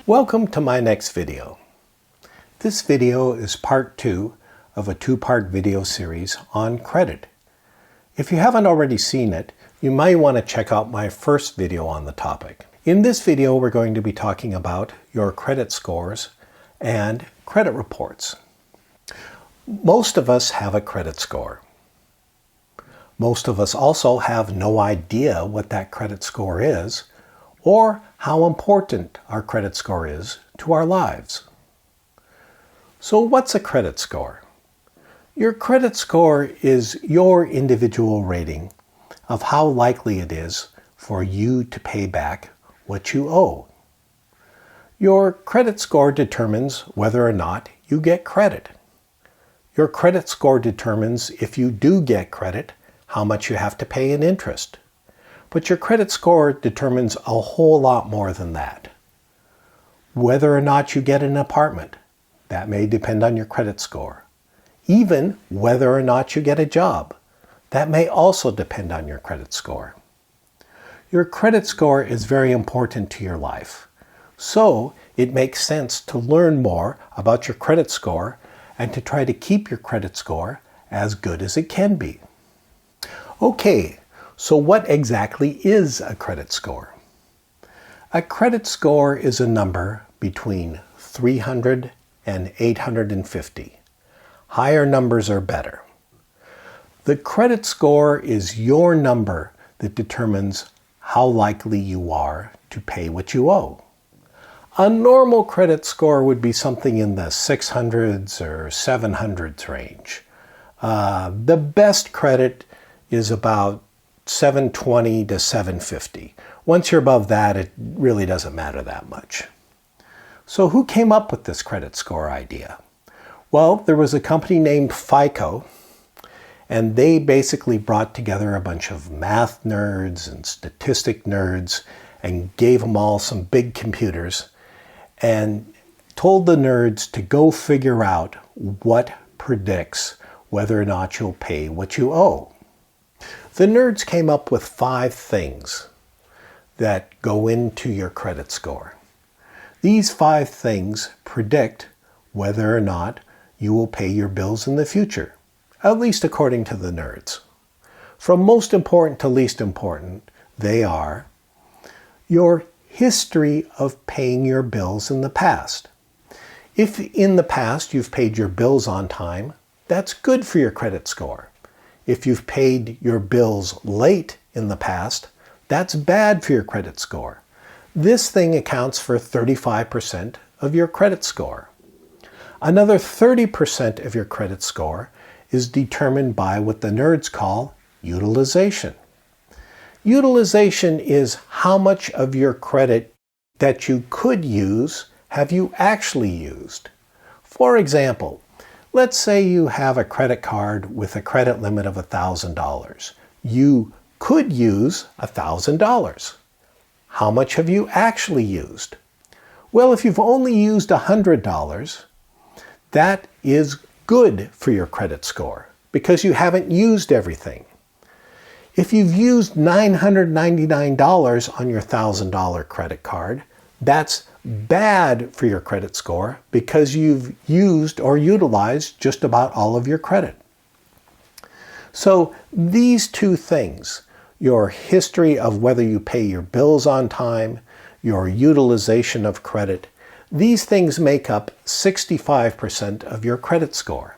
Welcome to my next video. This video is part 2 of a 2-part video series on credit. If you haven't already seen it, you might want to check out my first video on the topic. In this video, we're going to be talking about your credit scores and credit reports. Most of us have a credit score. Most of us also have no idea what that credit score is or how important our credit score is to our lives. So what's a credit score? Your credit score is your individual rating of how likely it is for you to pay back what you owe. Your credit score determines whether or not you get credit. Your credit score determines if you do get credit, how much you have to pay in interest. But your credit score determines a whole lot more than that. Whether or not you get an apartment, that may depend on your credit score. Even whether or not you get a job, that may also depend on your credit score. Your credit score is very important to your life. So it makes sense to learn more about your credit score and to try to keep your credit score as good as it can be. Okay, so what exactly is a credit score? A credit score is a number between 300 and 850. Higher numbers are better. The credit score is your number that determines how likely you are to pay what you owe. A normal credit score would be something in the 600s or 700s range. The best credit is about 720 to 750. Once you're above that, it really doesn't matter that much. So who came up with this credit score idea? Well, there was a company named FICO, and they basically brought together a bunch of math nerds and statistic nerds and gave them all some big computers and told the nerds to go figure out what predicts whether or not you'll pay what you owe. The nerds came up with 5 things that go into your credit score. These 5 things predict whether or not you will pay your bills in the future, at least according to the nerds. From most important to least important, they are your history of paying your bills in the past. If in the past you've paid your bills on time, that's good for your credit score. If you've paid your bills late in the past, that's bad for your credit score. This thing accounts for 35% of your credit score. Another 30% of your credit score is determined by what the nerds call utilization. Utilization is how much of your credit that you could use have you actually used. For example, let's say you have a credit card with a credit limit of $1,000. You could use $1,000. How much have you actually used? Well, if you've only used $100, that is good for your credit score because you haven't used everything. If you've used $999 on your $1,000 credit card, that's bad for your credit score because you've used or utilized just about all of your credit. So these 2 things, your history of whether you pay your bills on time, your utilization of credit, these things make up 65% of your credit score.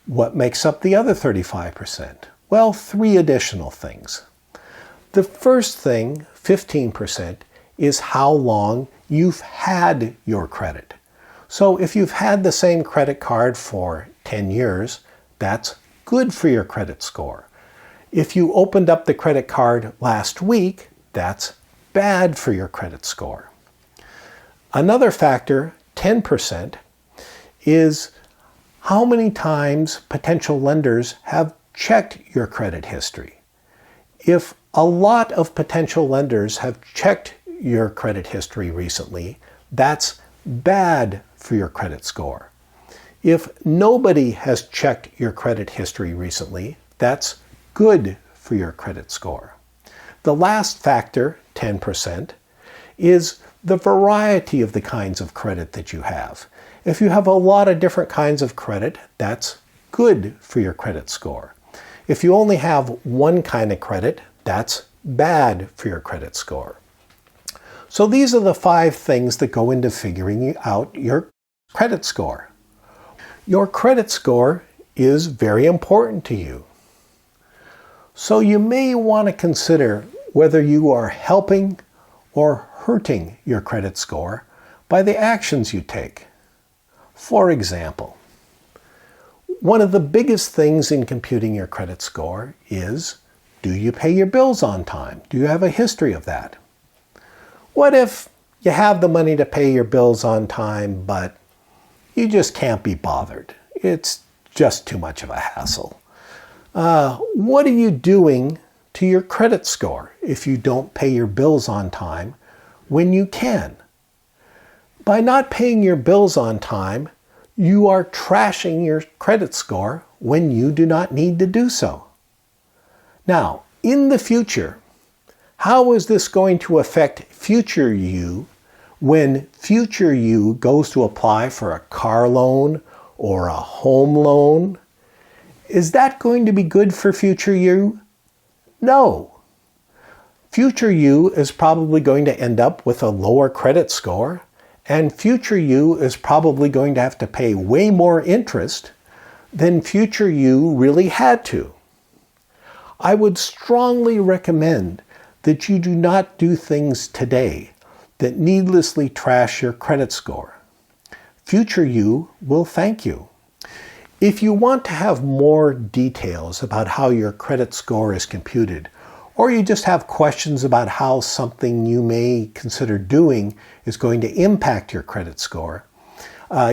What makes up the other 35%? Well, 3 additional things. The first thing, 15%, is how long you've had your credit. So if you've had the same credit card for 10 years, that's good for your credit score. If you opened up the credit card last week, that's bad for your credit score. Another factor, 10%, is how many times potential lenders have checked your credit history. If a lot of potential lenders have checked your credit history recently, that's bad for your credit score. If nobody has checked your credit history recently, that's good for your credit score. The last factor, 10%, is the variety of the kinds of credit that you have. If you have a lot of different kinds of credit, that's good for your credit score. If you only have one kind of credit, that's bad for your credit score. So these are the 5 things that go into figuring out your credit score. Your credit score is very important to you. So you may want to consider whether you are helping or hurting your credit score by the actions you take. For example, one of the biggest things in computing your credit score is, do you pay your bills on time? Do you have a history of that? What if you have the money to pay your bills on time, but you just can't be bothered? It's just too much of a hassle. What are you doing to your credit score if you don't pay your bills on time when you can? By not paying your bills on time, you are trashing your credit score when you do not need to do so. Now, in the future, how is this going to affect future you when future you goes to apply for a car loan or a home loan? Is that going to be good for future you? No. Future you is probably going to end up with a lower credit score, and future you is probably going to have to pay way more interest than future you really had to. I would strongly recommend that you do not do things today that needlessly trash your credit score. Future you will thank you. If you want to have more details about how your credit score is computed, or you just have questions about how something you may consider doing is going to impact your credit score,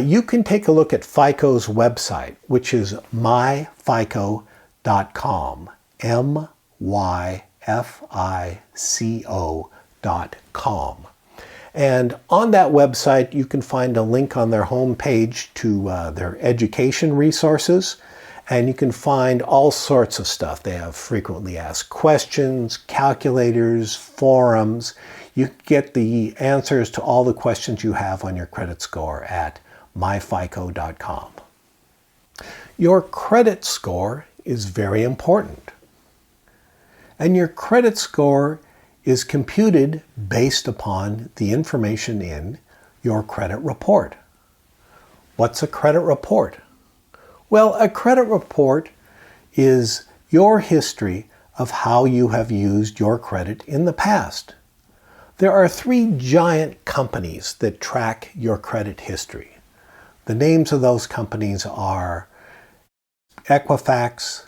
you can take a look at FICO's website, which is myfico.com, myfico.com. And on that website, you can find a link on their homepage to their education resources, and you can find all sorts of stuff. They have frequently asked questions, calculators, forums. You get the answers to all the questions you have on your credit score at myfico.com. Your credit score is very important. And your credit score is computed based upon the information in your credit report. What's a credit report? Well, a credit report is your history of how you have used your credit in the past. There are 3 giant companies that track your credit history. The names of those companies are Equifax,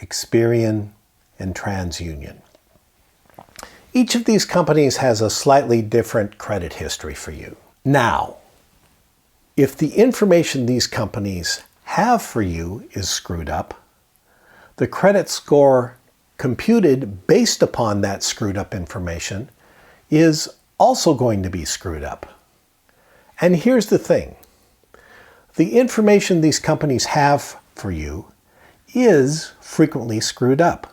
Experian, and TransUnion. Each of these companies has a slightly different credit history for you. Now, if the information these companies have for you is screwed up, the credit score computed based upon that screwed up information is also going to be screwed up. And here's the thing. The information these companies have for you is frequently screwed up.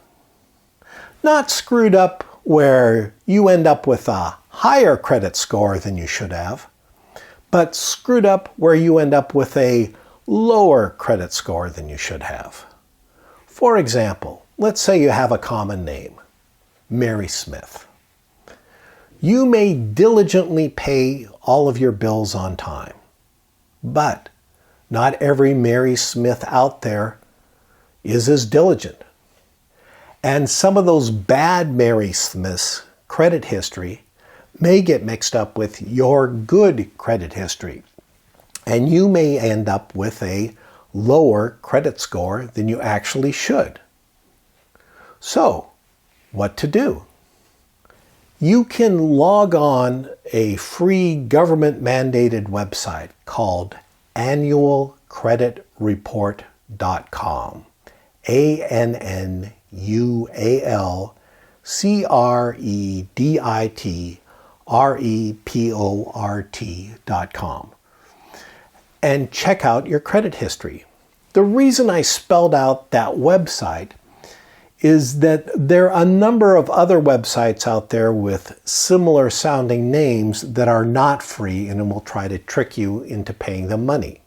Not screwed up where you end up with a higher credit score than you should have, but screwed up where you end up with a lower credit score than you should have. For example, let's say you have a common name, Mary Smith. You may diligently pay all of your bills on time, but not every Mary Smith out there is as diligent. And some of those bad Mary Smiths' credit history may get mixed up with your good credit history. And you may end up with a lower credit score than you actually should. So, what to do? You can log on a free government-mandated website called annualcreditreport.com. annualcreditreport.com. And check out your credit history. The reason I spelled out that website is that there are a number of other websites out there with similar sounding names that are not free and will try to trick you into paying them money.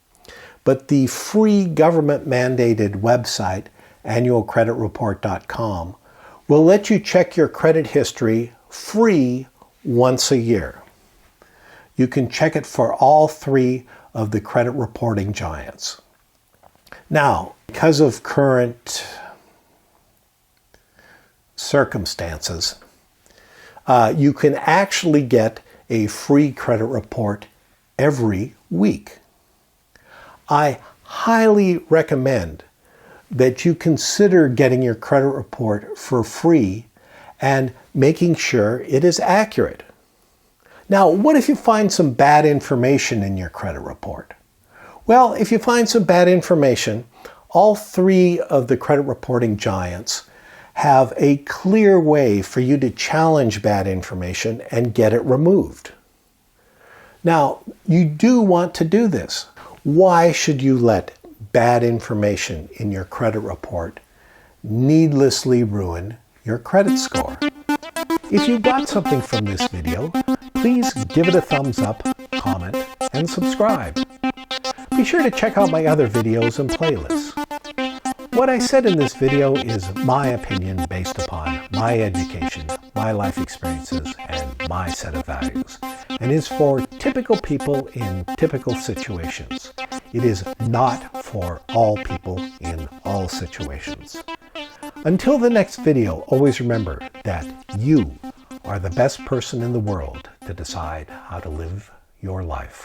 But the free government-mandated website, annualcreditreport.com, will let you check your credit history free once a year. You can check it for all three of the credit reporting giants. Now, because of current circumstances, you can actually get a free credit report every week. I highly recommend that you consider getting your credit report for free and making sure it is accurate. Now, what if you find some bad information in your credit report? Well, if you find some bad information, all three of the credit reporting giants have a clear way for you to challenge bad information and get it removed. Now, you do want to do this. Why should you let bad information in your credit report needlessly ruin your credit score? If you got something from this video, please give it a thumbs up, comment, and subscribe. Be sure to check out my other videos and playlists. What I said in this video is my opinion based upon my education, my life experiences, and my set of values, and is for typical people in typical situations. It is not for all people in all situations. Until the next video, always remember that you are the best person in the world to decide how to live your life.